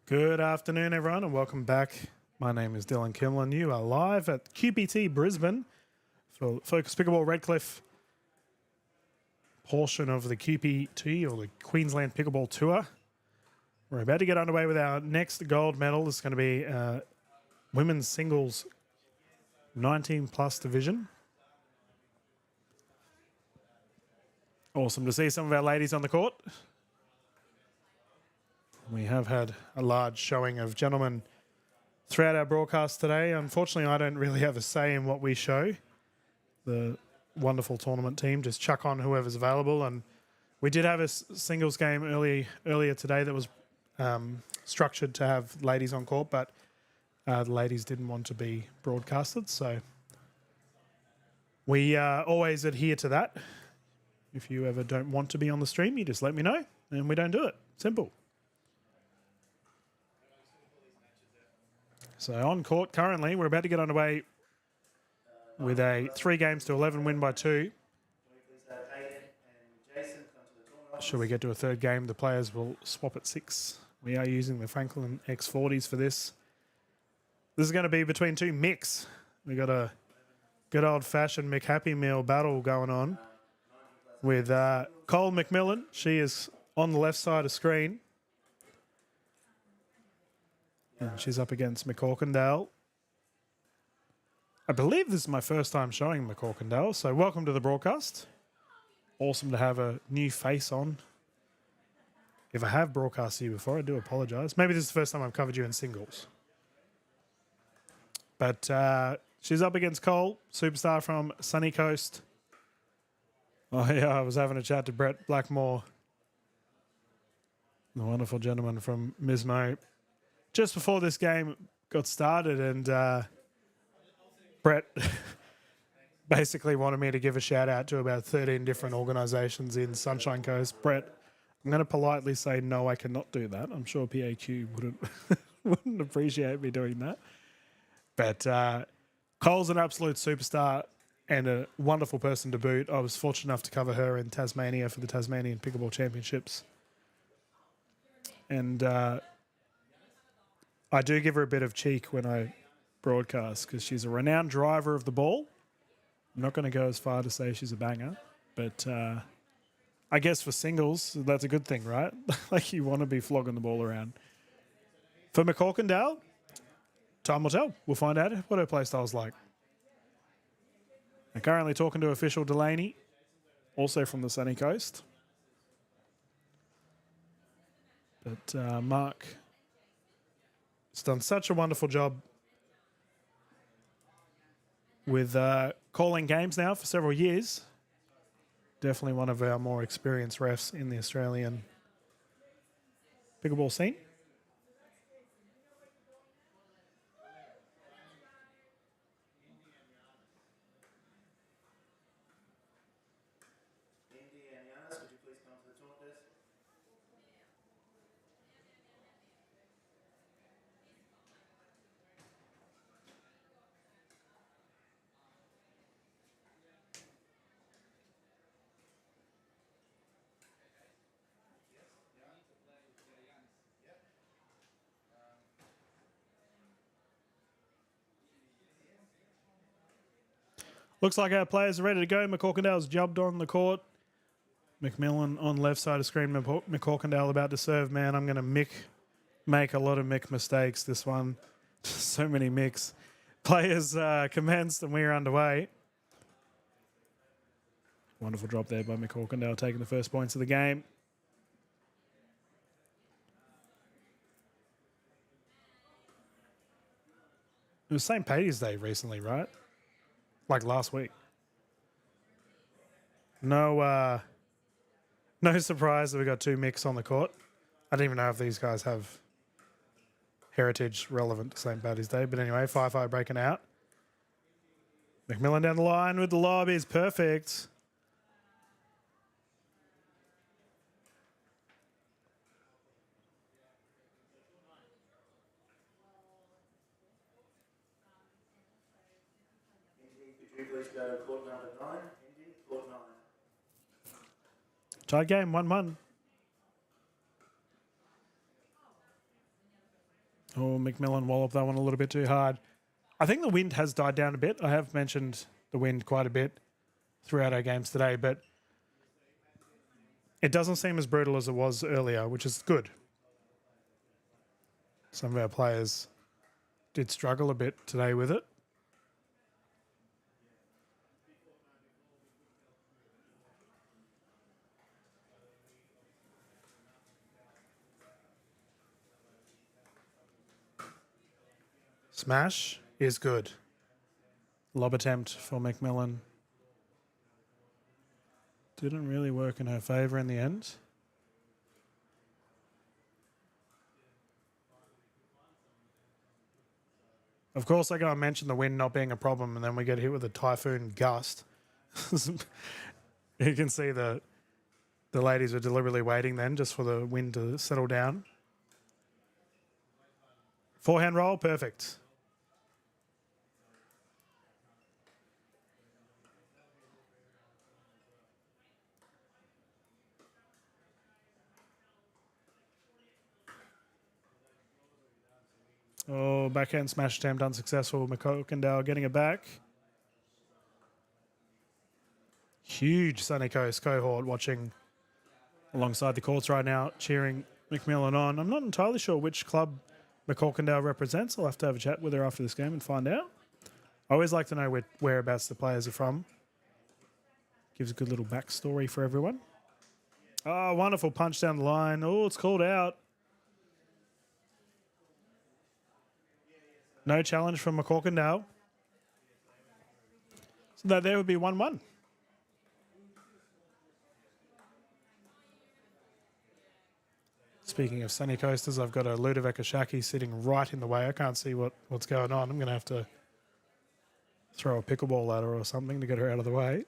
Good afternoon, everyone, and welcome back. My name is Dylan Kimlin. You are live at QPT Brisbane for Focus Pickleball Redcliffe portion of the QPT or the Queensland Pickleball Tour. We're about to get underway with our next gold medal. This is going to be women's singles 19 plus division. Awesome to see some of our ladies on the court. We have had a large showing of gentlemen throughout our broadcast today. Unfortunately, I don't really have a say in what we show. The wonderful tournament team just chuck on whoever's available. And we did have a singles game earlier today that was structured to have ladies on court, but the ladies didn't want to be broadcasted. So we always adhere to that. If you ever don't want to be on the stream, you just let me know and we don't do it. Simple. So on court currently, we're about to get underway with a 3 games to 11 win by 2. Should we get to a third game, the players will swap at 6. We are using the Franklin X40s for this. This is going to be between 2 mix. We got a good old-fashioned McHappy Meal battle going on with Cole McMillan. She is on the left side of screen. And she's up against McCorkindale. I believe this is my first time showing McCorkindale, so welcome to the broadcast. Awesome to have a new face on. If I have broadcast you before, I do apologise. Maybe this is the first time I've covered you in singles. But she's up against Cole, superstar from Sunny Coast. Oh yeah, I was having a chat to Brett Blackmore, the wonderful gentleman from Mismo, just before this game got started, and Brett basically wanted me to give a shout out to about 13 different organisations in Sunshine Coast. Brett, I'm going to politely say no, I cannot do that. I'm sure PAQ wouldn't appreciate me doing that. But Cole's an absolute superstar and a wonderful person to boot. I was fortunate enough to cover her in Tasmania for the Tasmanian Pickleball Championships. And I do give her a bit of cheek when I broadcast because she's a renowned driver of the ball. I'm not going to go as far to say she's a banger, but I guess for singles, that's a good thing, right? Like you want to be flogging the ball around. For McCorkindale, time will tell. We'll find out what her play style's like. I'm currently talking to official Delaney, also from the Sunny Coast. But Mark has done such a wonderful job with calling games now for several years. Definitely one of our more experienced refs in the Australian pickleball scene. Looks like our players are ready to go. McCorkindale's jumped on the court. McMillan on left side of screen. McCorkindale about to serve. Man, I'm going to make a lot of Mick mistakes this one. So many Micks. Players commenced and we're underway. Wonderful drop there by McCorkindale, taking the first points of the game. It was St. Paddy's Day recently, right? Like last week. No surprise that we got 2 Micks on the court. I don't even know if these guys have heritage relevant to St. Paddy's Day. But anyway, 5-5 breaking out. McMillan down the line with the lob is perfect. Please go to court number 9. Indy, court 9. Tied game, 1-1. Oh, McMillan walloped that one a little bit too hard. I think the wind has died down a bit. I have mentioned the wind quite a bit throughout our games today, but it doesn't seem as brutal as it was earlier, which is good. Some of our players did struggle a bit today with it. Smash is good. Lob attempt for McMillan. Didn't really work in her favour in the end. Of course, I gotta mention the wind not being a problem, and then we get hit with a typhoon gust. You can see the ladies were deliberately waiting then just for the wind to settle down. Forehand roll, perfect. Oh, backhand smash attempt unsuccessful. McCockendale getting it back. Huge Sunny Coast cohort watching alongside the courts right now, cheering McMillan on. I'm not entirely sure which club McCockendale represents. I'll have to have a chat with her after this game and find out. I always like to know whereabouts the players are from. Gives a good little backstory for everyone. Oh, wonderful punch down the line. Oh, it's called out. No challenge from McCockendale. So that there would be 1-1. Speaking of Sunny Coasters, I've got a Ludovic Ashaki sitting right in the way. I can't see what's going on. I'm going to have to throw a pickleball at her or something to get her out of the way.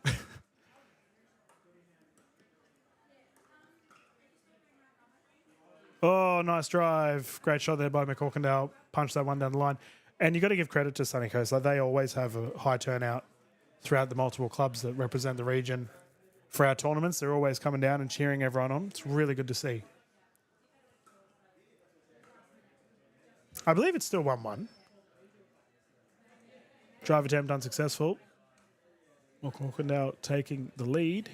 Oh, nice drive. Great shot there by McCockendale. Punched that one down the line. And you got to give credit to Sunny Coast. Like, they always have a high turnout throughout the multiple clubs that represent the region for our tournaments. They're always coming down and cheering everyone on. It's really good to see. I believe it's still 1-1. Drive attempt unsuccessful. McCockendale taking the lead.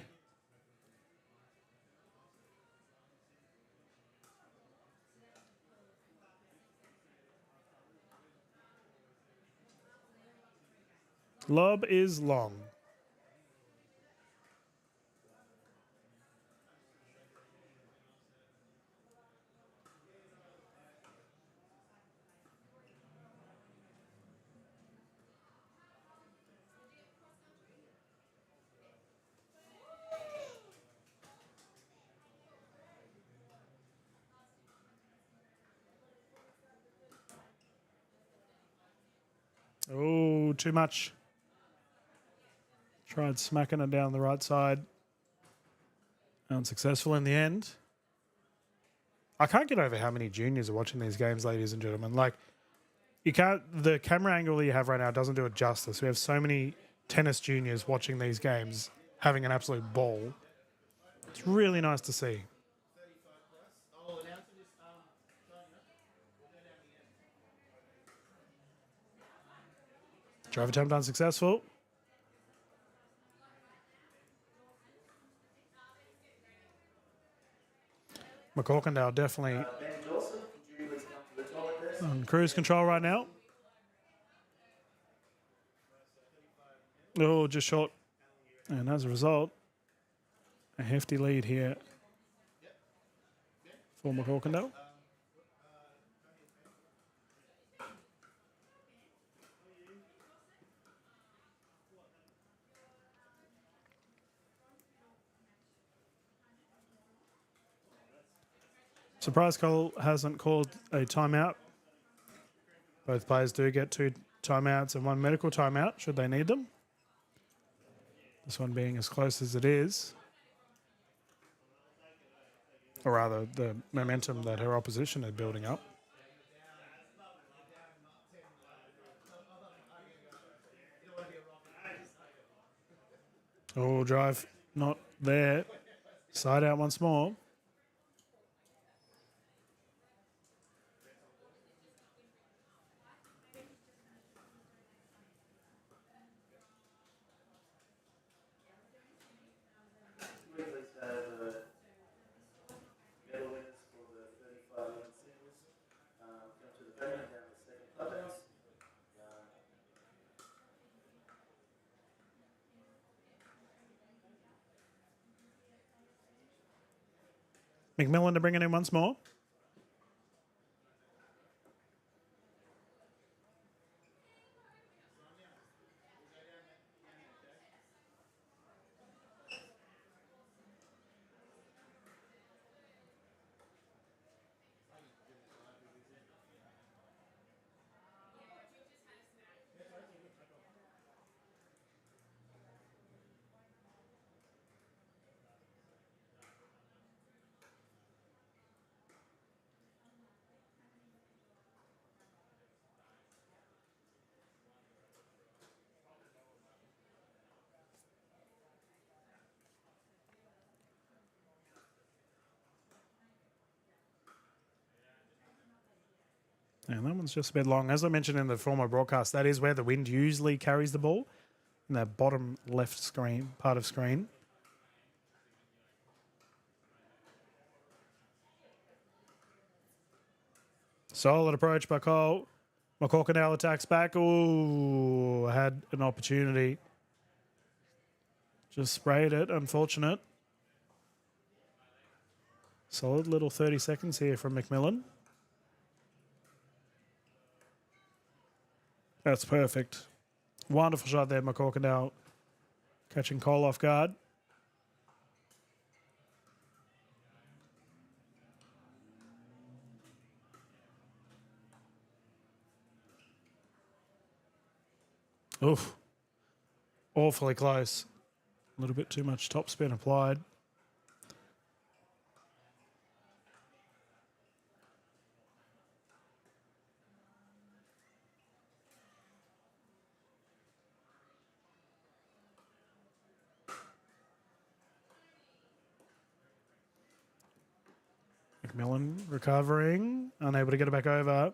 Lob is long. Oh, too much. Tried smacking it down the right side. Unsuccessful in the end. I can't get over how many juniors are watching these games, ladies and gentlemen. Like, you can't, the camera angle that you have right now doesn't do it justice. We have so many tennis juniors watching these games, having an absolute ball. It's really nice to see. Drive attempt unsuccessful. McCockendale definitely on cruise control right now. Oh, just short. And as a result, a hefty lead here for McCockendale. Surprise call hasn't called a timeout. Both players do get 2 timeouts and 1 medical timeout should they need them. This one being as close as it is. Or rather, the momentum that her opposition is building up. Oh, drive not there. Side out once more. McMillan to bring it in once more. And that one's just a bit long. As I mentioned in the former broadcast, that is where the wind usually carries the ball, in that bottom left screen part of screen. Solid approach by Cole. McCorkindale attacks back. Ooh, had an opportunity. Just sprayed it. Unfortunate. Solid little 30 seconds here from McMillan. That's perfect. Wonderful shot there, McCorkindale. Catching Cole off guard. Oof. Awfully close. A little bit too much topspin applied. McMillan recovering. Unable to get it back over.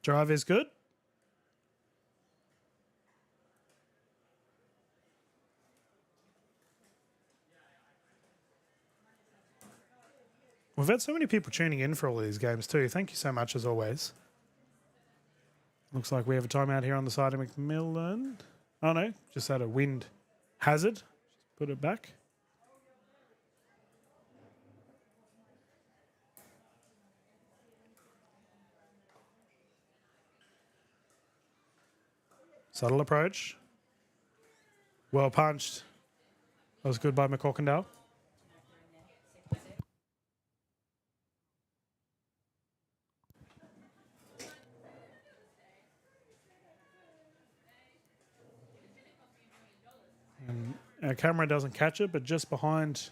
Drive is good. We've had so many people tuning in for all of these games too. Thank you so much as always. Looks like we have a timeout here on the side of McMillan. Oh no, just had a wind hazard. Just put it back. Subtle approach. Well punched. That was good by McCorkindale. And our camera doesn't catch it, but just behind